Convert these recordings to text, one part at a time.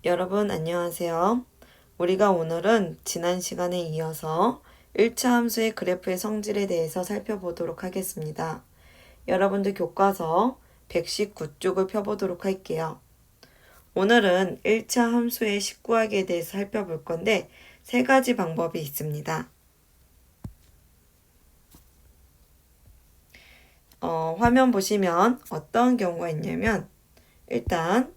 여러분 안녕하세요. 우리가 오늘은 지난 시간에 이어서 1차 함수의 그래프의 성질에 대해서 살펴보도록 하겠습니다. 여러분들 교과서 119쪽을 펴보도록 할게요. 오늘은 1차 함수의 식구하기에 대해서 살펴볼 건데 세 가지 방법이 있습니다. 화면 보시면 어떤 경우가 있냐면 일단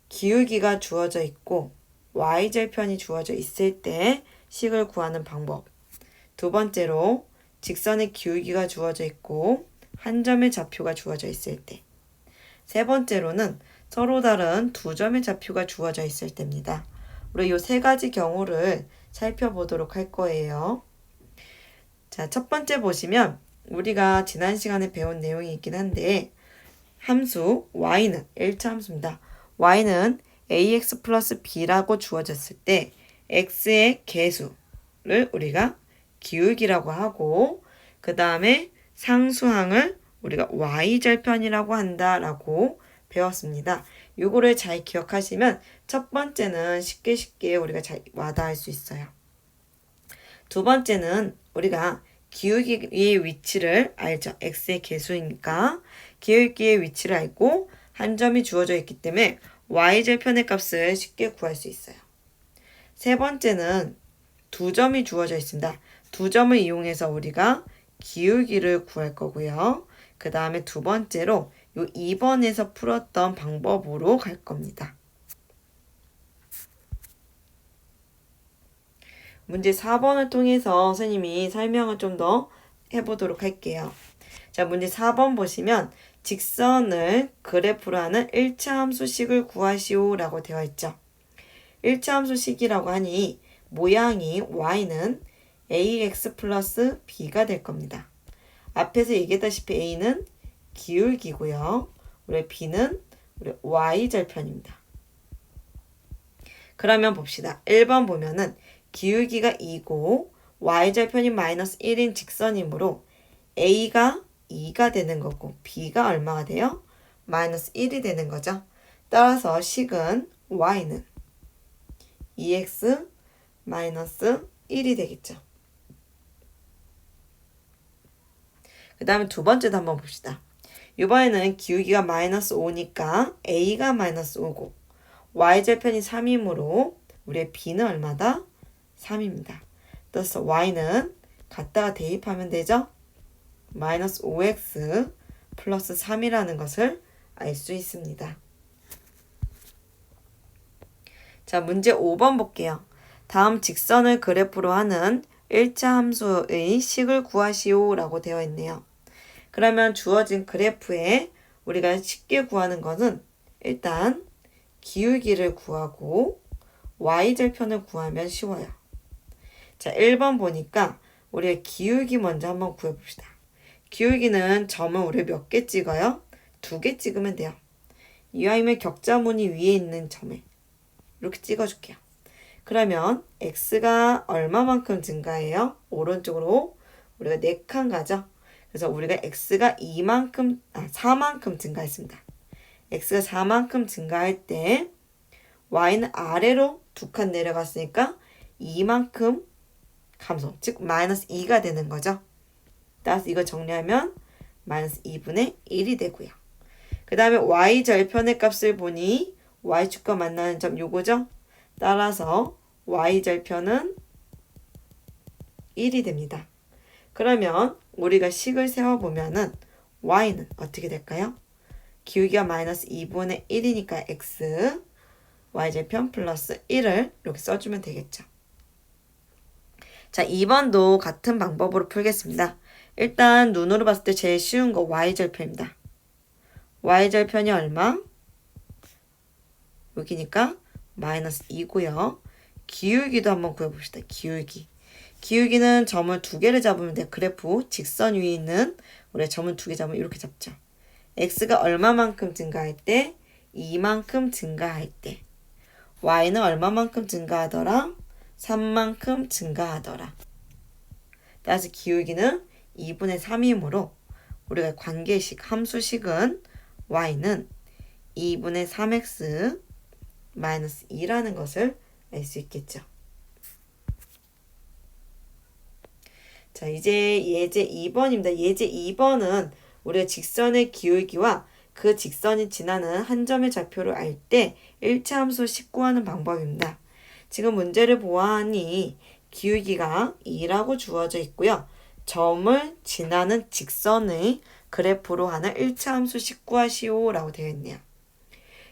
기울기가 주어져 있고 y절편이 주어져 있을 때 식을 구하는 방법. 두 번째로 직선의 기울기가 주어져 있고 한 점의 좌표가 주어져 있을 때. 세 번째로는 서로 다른 두 점의 좌표가 주어져 있을 때입니다. 우리 이 세 가지 경우를 살펴보도록 할 거예요. 자, 첫 번째 보시면 우리가 지난 시간에 배운 내용이 있긴 한데 함수 y는 1차 함수입니다. y는 ax 플러스 b라고 주어졌을 때 x의 개수를 우리가 기울기라고 하고 그 다음에 상수항을 우리가 y절편이라고 한다라고 배웠습니다. 요거를 잘 기억하시면 첫 번째는 쉽게 우리가 잘 와닿을 수 있어요. 두 번째는 우리가 기울기의 위치를 알죠. x의 개수이니까 기울기의 위치를 알고 한 점이 주어져 있기 때문에 y절편의 값을 쉽게 구할 수 있어요. 세 번째는 두 점이 주어져 있습니다. 두 점을 이용해서 우리가 기울기를 구할 거고요. 그 다음에 두 번째로 요 2번에서 풀었던 방법으로 갈 겁니다. 문제 4번을 통해서 선생님이 설명을 좀 더 해보도록 할게요. 자, 문제 4번 보시면 직선을 그래프로 하는 1차 함수식을 구하시오 라고 되어 있죠. 1차 함수식이라고 하니 모양이 y는 ax 플러스 b가 될 겁니다. 앞에서 얘기했다시피 a는 기울기고요. 우리 b는 우리 y절편입니다. 그러면 봅시다. 1번 보면은 기울기가 2고 y절편이 마이너스 1인 직선이므로 a가 2가 되는 거고 b가 얼마가 돼요? 마이너스 1이 되는 거죠. 따라서 식은 y는 2x 마이너스 1이 되겠죠. 그 다음에 두 번째도 한번 봅시다. 이번에는 기울기가 마이너스 5니까 a가 마이너스 5고 y절편이 3이므로 우리의 b는 얼마다? 3입니다. 따라서 y는 갖다가 대입하면 되죠? 마이너스 5x 플러스 3이라는 것을 알 수 있습니다. 자, 문제 5번 볼게요. 다음 직선을 그래프로 하는 1차 함수의 식을 구하시오 라고 되어 있네요. 그러면 주어진 그래프에 우리가 쉽게 구하는 것은 일단 기울기를 구하고 y절편을 구하면 쉬워요. 자, 1번 보니까 우리가 기울기 먼저 한번 구해봅시다. 기울기는 점을 우리 몇 개 찍어요? 2개 찍으면 돼요. 이왕이면 격자무늬 위에 있는 점에 이렇게 찍어줄게요. 그러면 x가 얼마만큼 증가해요? 오른쪽으로 우리가 4칸 가죠. 그래서 우리가 x가 4만큼 증가했습니다. x가 4만큼 증가할 때 y는 아래로 2칸 내려갔으니까 2만큼 감소, 즉 마이너스 2가 되는 거죠. 따라서 이거 정리하면 마이너스 2분의 1이 되고요. 그 다음에 y절편의 값을 보니 y축과 만나는 점 요거죠. 따라서 y절편은 1이 됩니다. 그러면 우리가 식을 세워보면은 y는 어떻게 될까요? 기울기가 마이너스 2분의 1이니까 x y절편 플러스 1을 이렇게 써주면 되겠죠. 자, 2번도 같은 방법으로 풀겠습니다. 일단 눈으로 봤을 때 제일 쉬운 거 y절편입니다. y절편이 얼마? 여기니까 마이너스 2고요. 기울기도 한번 구해봅시다. 기울기는 점을 2개를 잡으면 돼요. 그래프 직선 위에 있는 우리 점을 2개 잡으면 이렇게 잡죠. x가 얼마만큼 증가할 때? 2만큼 증가할 때. y는 얼마만큼 증가하더라? 3만큼 증가하더라. 따라서 기울기는 2분의 3이므로 우리가 관계식 함수식은 y는 2분의 3x 마이너스 2라는 것을 알 수 있겠죠. 자, 이제 예제 2번입니다. 예제 2번은 우리가 직선의 기울기와 그 직선이 지나는 한 점의 좌표를 알 때 1차 함수식 구하는 방법입니다. 지금 문제를 보아하니 기울기가 2라고 주어져 있고요. 점을 지나는 직선의 그래프로 하는 1차 함수식 구하시오 라고 되어 있네요.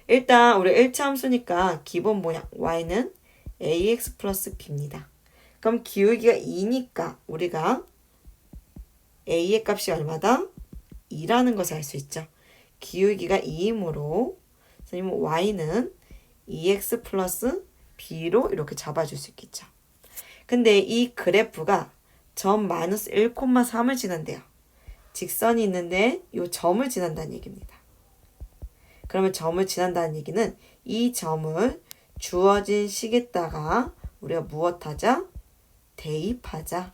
일단 우리 1차 함수니까 기본 모양 y는 ax 플러스 b입니다. 그럼 기울기가 2니까 우리가 a의 값이 얼마다? 2라는 것을 알 수 있죠. 기울기가 2이므로 선생님은 y는 2x 플러스 b로 이렇게 잡아줄 수 있겠죠. 근데 이 그래프가 점 마이너스 1,3을 지난대요. 직선이 있는데 이 점을 지난다는 얘기입니다. 그러면 점을 지난다는 얘기는 이 점을 주어진 식에다가 우리가 무엇하자? 대입하자.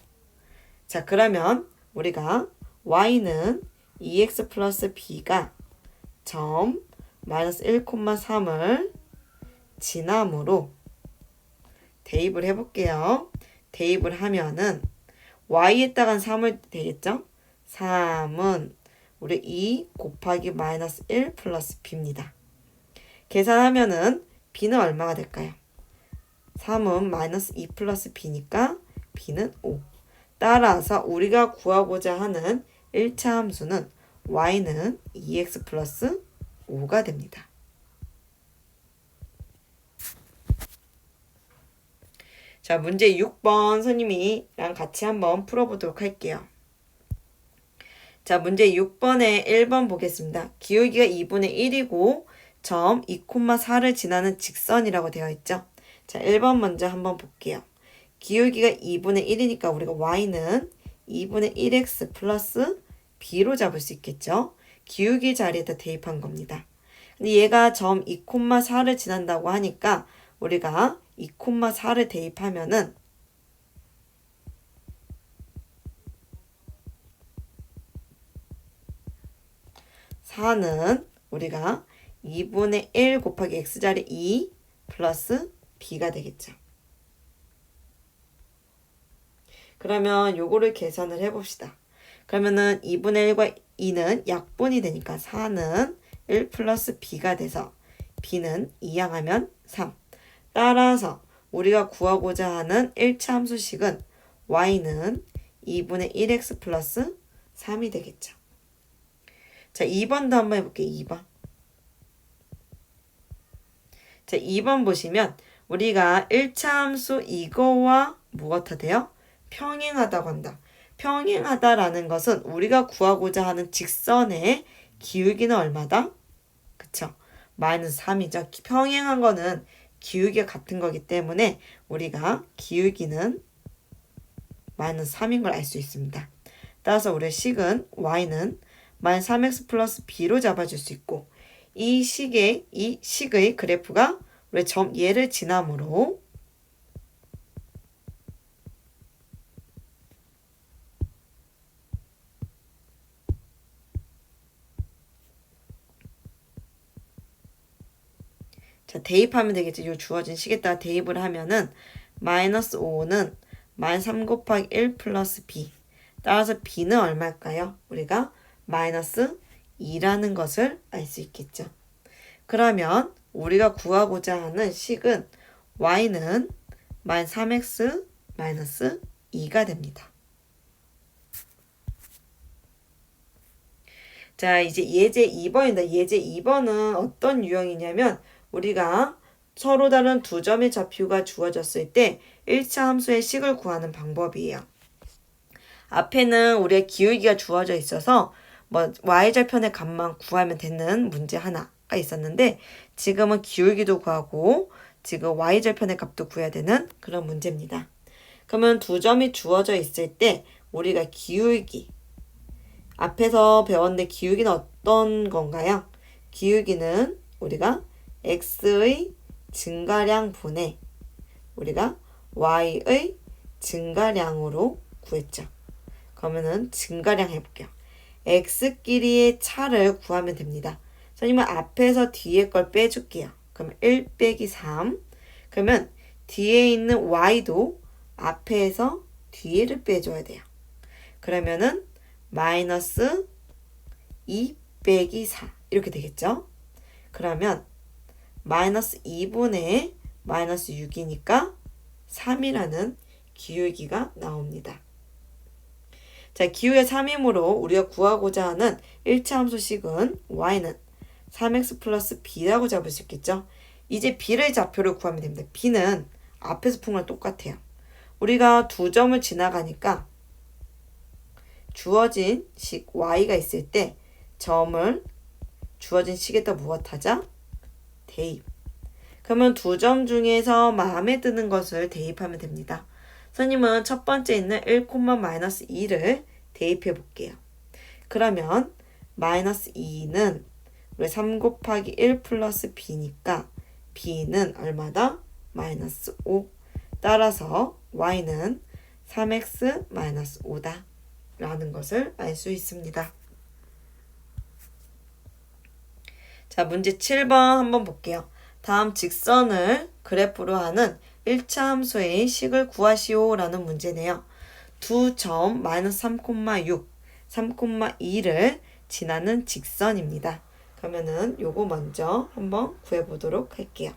자, 그러면 우리가 y는 2x 플러스 b가 점 마이너스 1,3을 지남으로 대입을 해볼게요. 대입을 하면은 y에다가 3을 되겠죠? 3은 우리 2 곱하기 마이너스 1 플러스 b입니다. 계산하면은 b는 얼마가 될까요? 3은 마이너스 2 플러스 b니까 b는 5. 따라서 우리가 구하고자 하는 1차 함수는 y는 2x 플러스 5가 됩니다. 자, 문제 6번 선생님이랑 같이 한번 풀어보도록 할게요. 자, 문제 6번에 1번 보겠습니다. 기울기가 2분의 1이고 점 2,4를 지나는 직선이라고 되어 있죠. 자, 1번 먼저 한번 볼게요. 기울기가 2분의 1이니까 우리가 y는 2분의 1x 플러스 b로 잡을 수 있겠죠. 기울기 자리에다 대입한 겁니다. 근데 얘가 점 2,4를 지난다고 하니까 우리가 2,4를 대입하면은 4는 우리가 2분의 1 곱하기 x자리 2 플러스 b가 되겠죠. 그러면 요거를 계산을 해봅시다. 그러면은 2분의 1과 2는 약분이 되니까 4는 1 플러스 b가 돼서 b는 2항하면 3. 따라서 우리가 구하고자 하는 1차 함수식은 y는 2분의 1x 플러스 3이 되겠죠. 자, 2번도 한번 해볼게요. 2번. 자, 2번 보시면 우리가 1차 함수 이거와 무엇하 돼요? 평행하다고 한다. 평행하다라는 것은 우리가 구하고자 하는 직선의 기울기는 얼마다? 그쵸? 마이너스 3이죠. 평행한 거는 기울기가 같은 거기 때문에 우리가 기울기는 마이너스 3인 걸 알 수 있습니다. 따라서 우리의 식은 y는 마이너스 3x 플러스 b로 잡아줄 수 있고 이 식의 그래프가 우리 점 얘를 지남으로 자, 대입하면 되겠죠. 이 주어진 식에다가 대입을 하면은 마이너스 5는 마이너스 3 곱하기 1 플러스 b. 따라서 b는 얼마일까요? 우리가 마이너스 2라는 것을 알 수 있겠죠. 그러면 우리가 구하고자 하는 식은 y는 마이너스 3x 마이너스 2가 됩니다. 자, 이제 예제 2번입니다. 예제 2번은 어떤 유형이냐면 우리가 서로 다른 두 점의 좌표가 주어졌을 때 1차 함수의 식을 구하는 방법이에요. 앞에는 우리의 기울기가 주어져 있어서 y절편의 값만 구하면 되는 문제 하나가 있었는데 지금은 기울기도 구하고 지금 y절편의 값도 구해야 되는 그런 문제입니다. 그러면 두 점이 주어져 있을 때 우리가 기울기 앞에서 배웠는데 기울기는 어떤 건가요? 기울기는 우리가 x의 증가량 분의 우리가 y의 증가량으로 구했죠. 그러면은 증가량 해볼게요. x끼리의 차를 구하면 됩니다. 선생님은 앞에서 뒤에 걸 빼줄게요. 그러면 1 빼기 3. 그러면 뒤에 있는 y도 앞에서 뒤에를 빼줘야 돼요. 그러면은 마이너스 2 빼기 4 이렇게 되겠죠? 그러면 마이너스 2분의 마이너스 6이니까 3이라는 기울기가 나옵니다. 자, 기울기가 3이므로 우리가 구하고자 하는 1차 함수식은 y는 3x 플러스 b라고 잡을 수 있겠죠? 이제 b의 좌표를 구하면 됩니다. b는 앞에서 푼 거랑 똑같아요. 우리가 두 점을 지나가니까 주어진 식 y가 있을 때 점을 주어진 식에다 무엇하자? 대입. 그러면 두 점 중에서 마음에 드는 것을 대입하면 됩니다. 선생님은 첫 번째 있는 1,-2를 대입해 볼게요. 그러면 마이너스 2는 우리 3 곱하기 1 플러스 b니까 b는 얼마다? 마이너스 5. 따라서 y는 3x 마이너스 5다 라는 것을 알 수 있습니다. 자, 문제 7번 한번 볼게요. 다음 직선을 그래프로 하는 1차 함수의 식을 구하시오 라는 문제네요. 두 점 마이너스 3,6, 3,2를 지나는 직선입니다. 그러면은 요거 먼저 한번 구해보도록 할게요.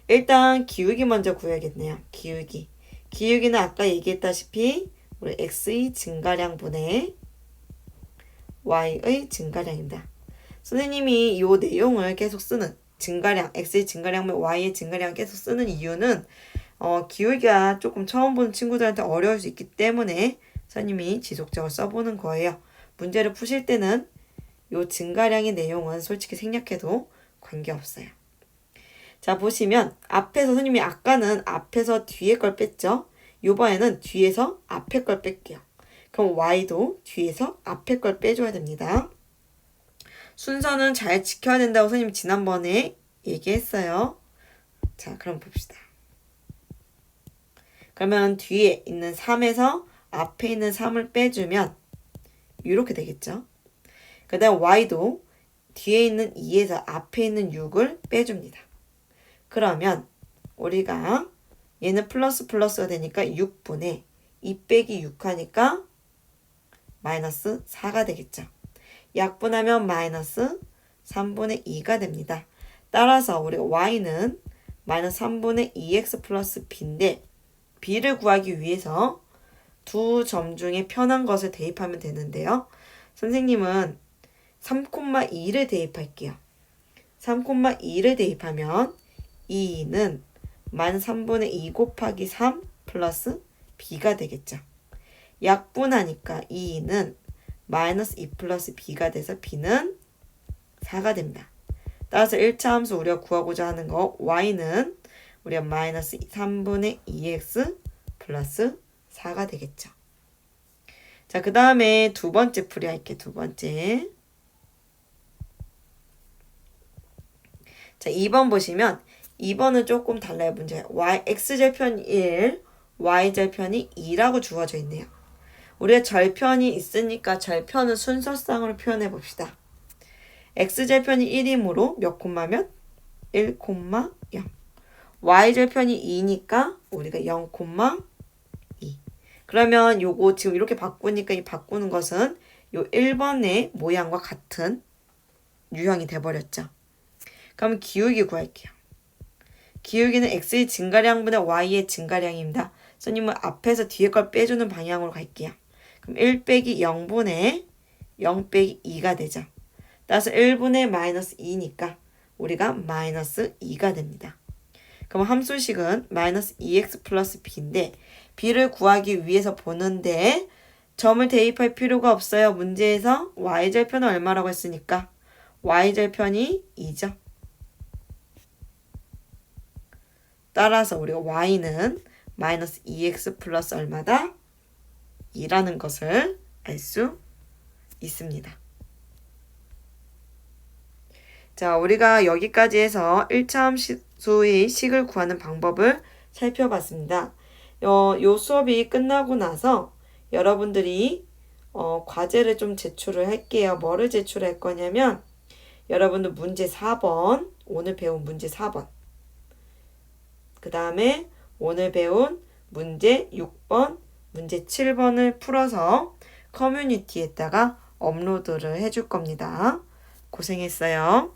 일단 기울기 먼저 구해야겠네요. 기울기는 아까 얘기했다시피 우리 x의 증가량분의 y의 증가량입니다. 선생님이 이 내용을 계속 쓰는 증가량, x의 증가량분 y의 증가량을 계속 쓰는 이유는 기울기가 조금 처음 보는 친구들한테 어려울 수 있기 때문에 선생님이 지속적으로 써보는 거예요. 문제를 푸실 때는 이 증가량의 내용은 솔직히 생략해도 관계없어요. 자, 보시면 앞에서 선생님이 아까는 앞에서 뒤에 걸 뺐죠? 이번에는 뒤에서 앞에 걸 뺄게요. 그럼 y도 뒤에서 앞에 걸 빼줘야 됩니다. 순서는 잘 지켜야 된다고 선생님 지난번에 얘기했어요. 자, 그럼 봅시다. 그러면 뒤에 있는 3에서 앞에 있는 3을 빼주면 이렇게 되겠죠. 그 다음 y도 뒤에 있는 2에서 앞에 있는 6을 빼줍니다. 그러면 우리가 얘는 플러스가 되니까 6분의 2 빼기 6 하니까 마이너스 4가 되겠죠. 약분하면 마이너스 3분의 2가 됩니다. 따라서 우리 y는 마이너스 3분의 2x 플러스 b인데 b를 구하기 위해서 두 점 중에 편한 것을 대입하면 되는데요. 선생님은 3,2를 대입할게요. 3,2를 대입하면 2는 마이너스 3분의 2 곱하기 3 플러스 b가 되겠죠. 약분하니까 2는 마이너스 2 플러스 b가 돼서 b는 4가 됩니다. 따라서 1차 함수 우리가 구하고자 하는 거 y는 우리가 마이너스 3분의 2x 플러스 4가 되겠죠. 자, 그 다음에 두 번째 풀이 할게요. 두 번째. 자, 2번 보시면 2번은 조금 달라요. 문제. x절편이 1, y절편이 2라고 주어져 있네요. 우리가 절편이 있으니까 절편은 순서상으로 표현해 봅시다. x절편이 1이므로 몇 콤마면? 1, 0. y절편이 2니까 우리가 0,2. 그러면 요거 지금 이렇게 바꾸니까 이 바꾸는 것은 요 1번의 모양과 같은 유형이 돼버렸죠. 그럼 기울기 구할게요. 기울기는 x의 증가량분의 y의 증가량입니다. 선생님은 앞에서 뒤에 걸 빼주는 방향으로 갈게요. 그럼 1 빼기 0분의 0 빼기 2가 되죠. 따라서 1분의 마이너스 2니까 우리가 마이너스 2가 됩니다. 그럼 함수식은 마이너스 2x 플러스 b인데 b를 구하기 위해서 보는데 점을 대입할 필요가 없어요. 문제에서 y절편은 얼마라고 했으니까 y절편이 2죠. 따라서 우리가 y는 마이너스 2x 플러스 얼마다? 2라는 것을 알 수 있습니다. 자, 우리가 여기까지 해서 1차 함수의 식을 구하는 방법을 살펴봤습니다. 요 수업이 끝나고 나서 여러분들이 과제를 좀 제출을 할게요. 뭐를 제출할 거냐면 여러분도 문제 4번, 오늘 배운 문제 4번. 그 다음에 오늘 배운 문제 6번, 문제 7번을 풀어서 커뮤니티에다가 업로드를 해줄 겁니다. 고생했어요.